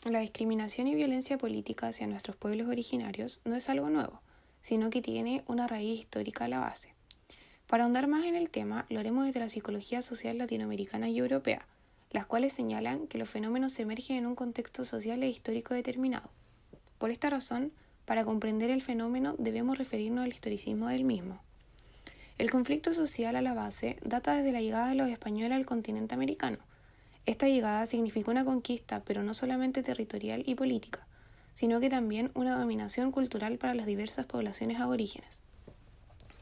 La discriminación y violencia política hacia nuestros pueblos originarios no es algo nuevo, sino que tiene una raíz histórica a la base. Para ahondar más en el tema, lo haremos desde la psicología social latinoamericana y europea, las cuales señalan que los fenómenos emergen en un contexto social e histórico determinado. Por esta razón, para comprender el fenómeno debemos referirnos al historicismo del mismo. El conflicto social a la base data desde la llegada de los españoles al continente americano. Esta llegada significó una conquista, pero no solamente territorial y política, sino que también una dominación cultural para las diversas poblaciones aborígenes.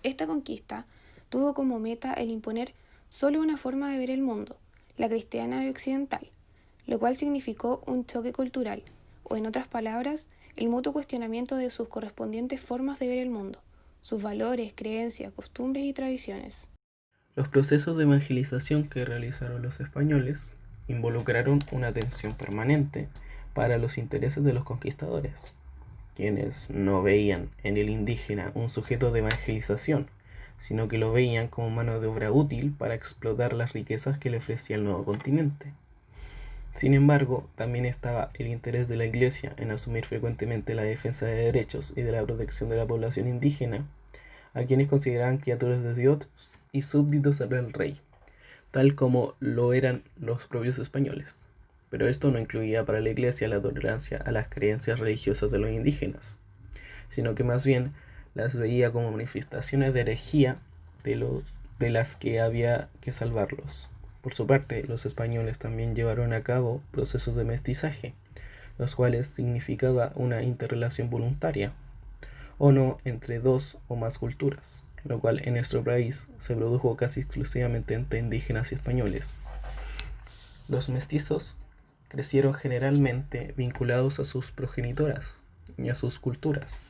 Esta conquista tuvo como meta el imponer solo una forma de ver el mundo, la cristiana y occidental, lo cual significó un choque cultural, o en otras palabras, el mutuo cuestionamiento de sus correspondientes formas de ver el mundo, sus valores, creencias, costumbres y tradiciones. Los procesos de evangelización que realizaron los españoles involucraron una atención permanente para los intereses de los conquistadores, quienes no veían en el indígena un sujeto de evangelización, sino que lo veían como mano de obra útil para explotar las riquezas que le ofrecía el nuevo continente. Sin embargo, también estaba el interés de la Iglesia en asumir frecuentemente la defensa de derechos y de la protección de la población indígena, a quienes consideraban criaturas de Dios y súbditos del rey, tal como lo eran los propios españoles. Pero esto no incluía para la Iglesia la tolerancia a las creencias religiosas de los indígenas, sino que más bien las veía como manifestaciones de herejía de las que había que salvarlos. Por su parte, los españoles también llevaron a cabo procesos de mestizaje, los cuales significaba una interrelación voluntaria, o no entre dos o más culturas, lo cual en nuestro país se produjo casi exclusivamente entre indígenas y españoles. Los mestizos crecieron generalmente vinculados a sus progenitoras y a sus culturas.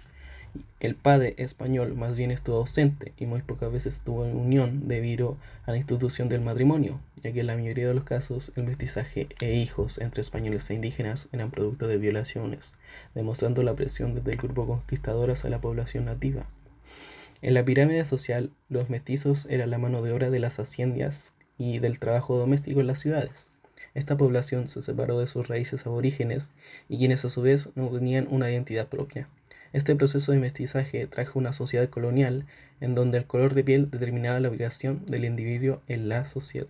El padre español más bien estuvo ausente y muy pocas veces tuvo unión debido a la institución del matrimonio, ya que en la mayoría de los casos el mestizaje e hijos entre españoles e indígenas eran producto de violaciones, demostrando la presión desde el grupo conquistador hacia la población nativa. En la pirámide social, los mestizos eran la mano de obra de las haciendas y del trabajo doméstico en las ciudades. Esta población se separó de sus raíces aborígenes y quienes a su vez no tenían una identidad propia. Este proceso de mestizaje trajo una sociedad colonial en donde el color de piel determinaba la ubicación del individuo en la sociedad.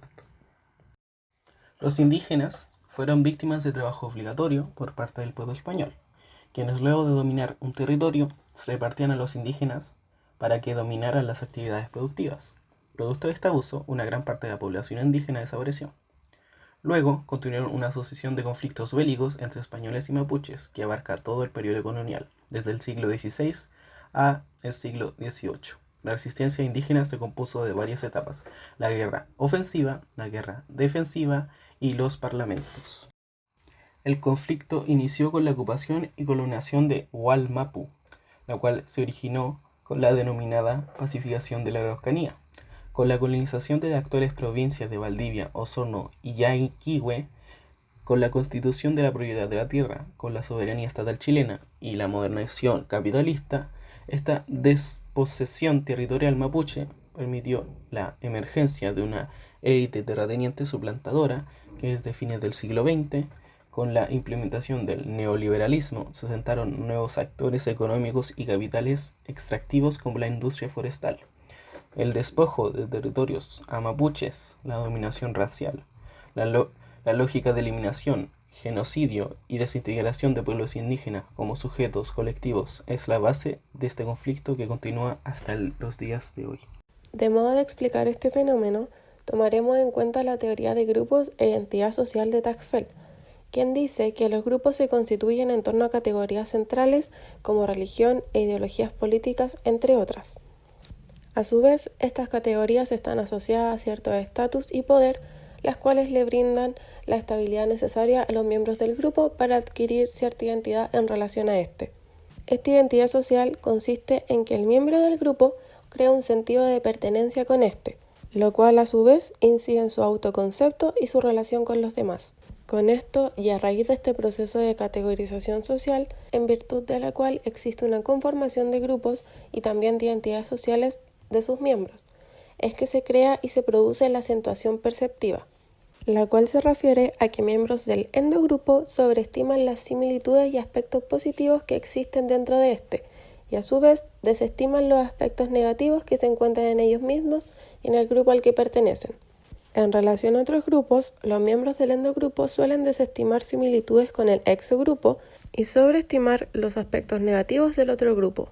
Los indígenas fueron víctimas de trabajo obligatorio por parte del pueblo español, quienes luego de dominar un territorio se repartían a los indígenas para que dominaran las actividades productivas. Producto de este abuso, una gran parte de la población indígena desapareció. Luego continuaron una sucesión de conflictos bélicos entre españoles y mapuches que abarca todo el periodo colonial, desde el siglo XVI a el siglo XVIII. La resistencia indígena se compuso de varias etapas: la guerra ofensiva, la guerra defensiva y los parlamentos. El conflicto inició con la ocupación y colonización de Wallmapu, la cual se originó con la denominada pacificación de la Araucanía. Con la colonización de las actuales provincias de Valdivia, Osorno y Yanquihue, con la constitución de la propiedad de la tierra, con la soberanía estatal chilena y la modernización capitalista, esta desposesión territorial mapuche permitió la emergencia de una élite terrateniente suplantadora que desde fines del siglo XX, con la implementación del neoliberalismo, se sentaron nuevos actores económicos y capitales extractivos como la industria forestal. El despojo de territorios a mapuches, la dominación racial, la lógica de eliminación, genocidio y desintegración de pueblos indígenas como sujetos colectivos es la base de este conflicto que continúa hasta los días de hoy. De modo de explicar este fenómeno, tomaremos en cuenta la teoría de grupos e identidad social de Tocqueville, quien dice que los grupos se constituyen en torno a categorías centrales como religión e ideologías políticas, entre otras. A su vez, estas categorías están asociadas a ciertos estatus y poder, las cuales le brindan la estabilidad necesaria a los miembros del grupo para adquirir cierta identidad en relación a este. Esta identidad social consiste en que el miembro del grupo crea un sentido de pertenencia con este, lo cual a su vez incide en su autoconcepto y su relación con los demás. Con esto, y a raíz de este proceso de categorización social, en virtud de la cual existe una conformación de grupos y también de identidades sociales de sus miembros, es que se crea y se produce la acentuación perceptiva. la cual se refiere a que miembros del endogrupo sobreestiman las similitudes y aspectos positivos que existen dentro de este, y a su vez desestiman los aspectos negativos que se encuentran en ellos mismos y en el grupo al que pertenecen. En relación a otros grupos, los miembros del endogrupo suelen desestimar similitudes con el exogrupo y sobreestimar los aspectos negativos del otro grupo.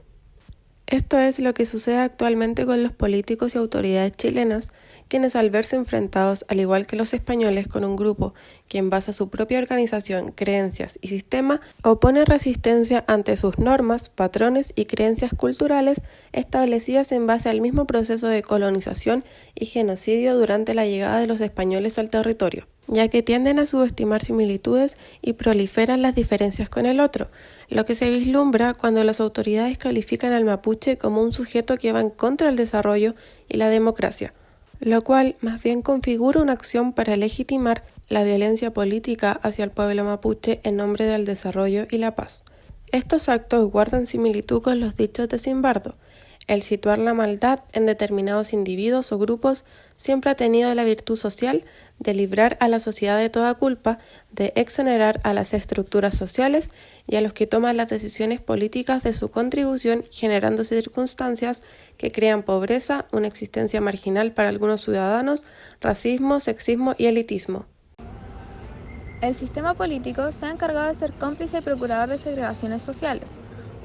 Esto es lo que sucede actualmente con los políticos y autoridades chilenas, quienes al verse enfrentados, al igual que los españoles, con un grupo que en base a su propia organización, creencias y sistema, opone resistencia ante sus normas, patrones y creencias culturales establecidas en base al mismo proceso de colonización y genocidio durante la llegada de los españoles al territorio, ya que tienden a subestimar similitudes y proliferan las diferencias con el otro, lo que se vislumbra cuando las autoridades califican al mapuche como un sujeto que va en contra del desarrollo y la democracia, lo cual más bien configura una acción para legitimar la violencia política hacia el pueblo mapuche en nombre del desarrollo y la paz. Estos actos guardan similitud con los dichos de Zimbardo. El situar la maldad en determinados individuos o grupos siempre ha tenido la virtud social de librar a la sociedad de toda culpa, de exonerar a las estructuras sociales y a los que toman las decisiones políticas de su contribución, generando circunstancias que crean pobreza, una existencia marginal para algunos ciudadanos, racismo, sexismo y elitismo. El sistema político se ha encargado de ser cómplice y procurador de segregaciones sociales.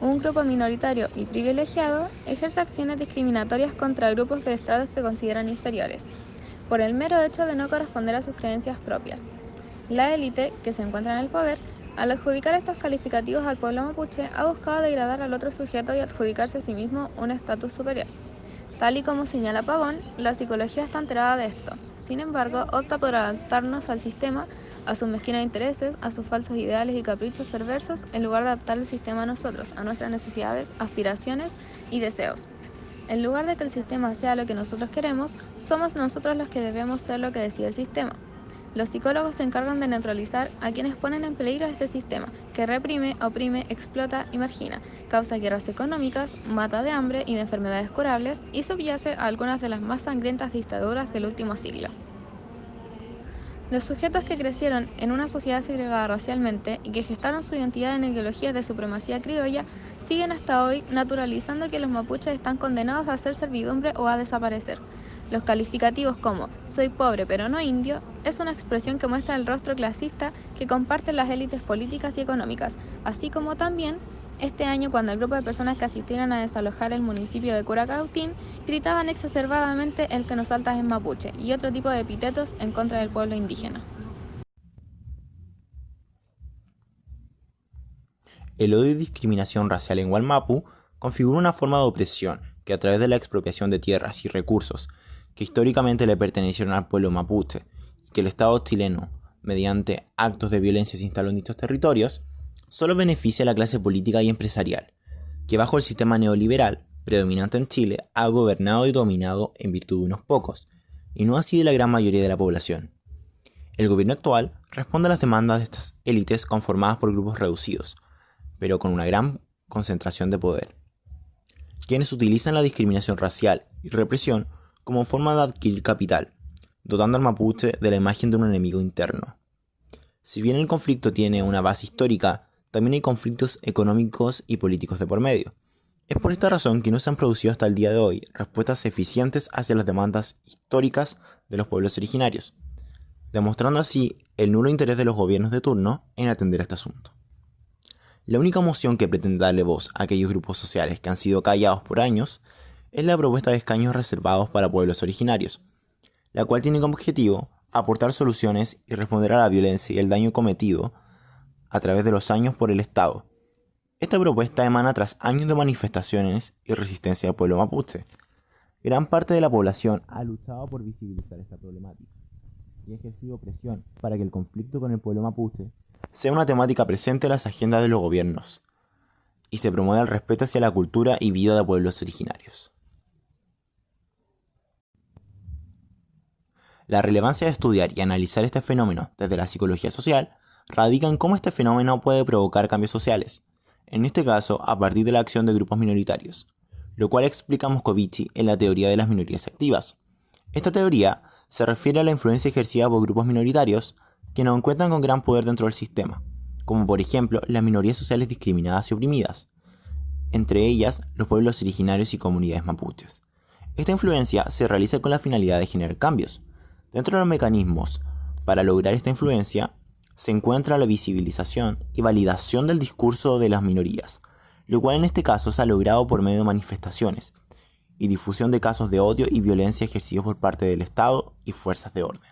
Un grupo minoritario y privilegiado ejerce acciones discriminatorias contra grupos de estratos que consideran inferiores, por el mero hecho de no corresponder a sus creencias propias. La élite, que se encuentra en el poder, al adjudicar estos calificativos al pueblo mapuche, ha buscado degradar al otro sujeto y adjudicarse a sí mismo un estatus superior. Tal y como señala Pavón, la psicología está enterada de esto. Sin embargo, opta por adaptarnos al sistema, a sus mezquinos intereses, a sus falsos ideales y caprichos perversos, en lugar de adaptar el sistema a nosotros, a nuestras necesidades, aspiraciones y deseos. En lugar de que el sistema sea lo que nosotros queremos, somos nosotros los que debemos ser lo que decide el sistema. Los psicólogos se encargan de neutralizar a quienes ponen en peligro este sistema, que reprime, oprime, explota y margina, causa guerras económicas, mata de hambre y de enfermedades curables y subyace a algunas de las más sangrientas dictaduras del último siglo. Los sujetos que crecieron en una sociedad segregada racialmente y que gestaron su identidad en ideologías de supremacía criolla siguen hasta hoy naturalizando que los mapuches están condenados a ser servidumbre o a desaparecer. Los calificativos como «soy pobre pero no indio» es una expresión que muestra el rostro clasista que comparten las élites políticas y económicas, así como también este año cuando el grupo de personas que asistieron a desalojar el municipio de Curacautín gritaban exacerbadamente «el que nos salta es mapuche» y otro tipo de epítetos en contra del pueblo indígena. El odio y discriminación racial en Wallmapu configura una forma de opresión que a través de la expropiación de tierras y recursos que históricamente le pertenecieron al pueblo mapuche y que el Estado chileno, mediante actos de violencia se instaló en dichos territorios, solo beneficia a la clase política y empresarial, que bajo el sistema neoliberal predominante en Chile ha gobernado y dominado en virtud de unos pocos, y no así de la gran mayoría de la población. El gobierno actual responde a las demandas de estas élites conformadas por grupos reducidos, pero con una gran concentración de poder, quienes utilizan la discriminación racial y represión como forma de adquirir capital, dotando al mapuche de la imagen de un enemigo interno. Si bien el conflicto tiene una base histórica, también hay conflictos económicos y políticos de por medio. Es por esta razón que no se han producido hasta el día de hoy respuestas eficientes hacia las demandas históricas de los pueblos originarios, demostrando así el nulo interés de los gobiernos de turno en atender este asunto. La única moción que pretende darle voz a aquellos grupos sociales que han sido callados por años es la propuesta de escaños reservados para pueblos originarios, la cual tiene como objetivo aportar soluciones y responder a la violencia y el daño cometido a través de los años por el Estado. Esta propuesta emana tras años de manifestaciones y resistencia del pueblo mapuche. Gran parte de la población ha luchado por visibilizar esta problemática y ha ejercido presión para que el conflicto con el pueblo mapuche sea una temática presente en las agendas de los gobiernos y se promueva el respeto hacia la cultura y vida de pueblos originarios. La relevancia de estudiar y analizar este fenómeno desde la psicología social radica en cómo este fenómeno puede provocar cambios sociales, en este caso a partir de la acción de grupos minoritarios, lo cual explica Moscovici en la teoría de las minorías activas. Esta teoría se refiere a la influencia ejercida por grupos minoritarios que no cuentan con gran poder dentro del sistema, como por ejemplo las minorías sociales discriminadas y oprimidas, entre ellas los pueblos originarios y comunidades mapuches. Esta influencia se realiza con la finalidad de generar cambios. Dentro de los mecanismos para lograr esta influencia se encuentra la visibilización y validación del discurso de las minorías, lo cual en este caso se ha logrado por medio de manifestaciones y difusión de casos de odio y violencia ejercidos por parte del Estado y fuerzas de orden.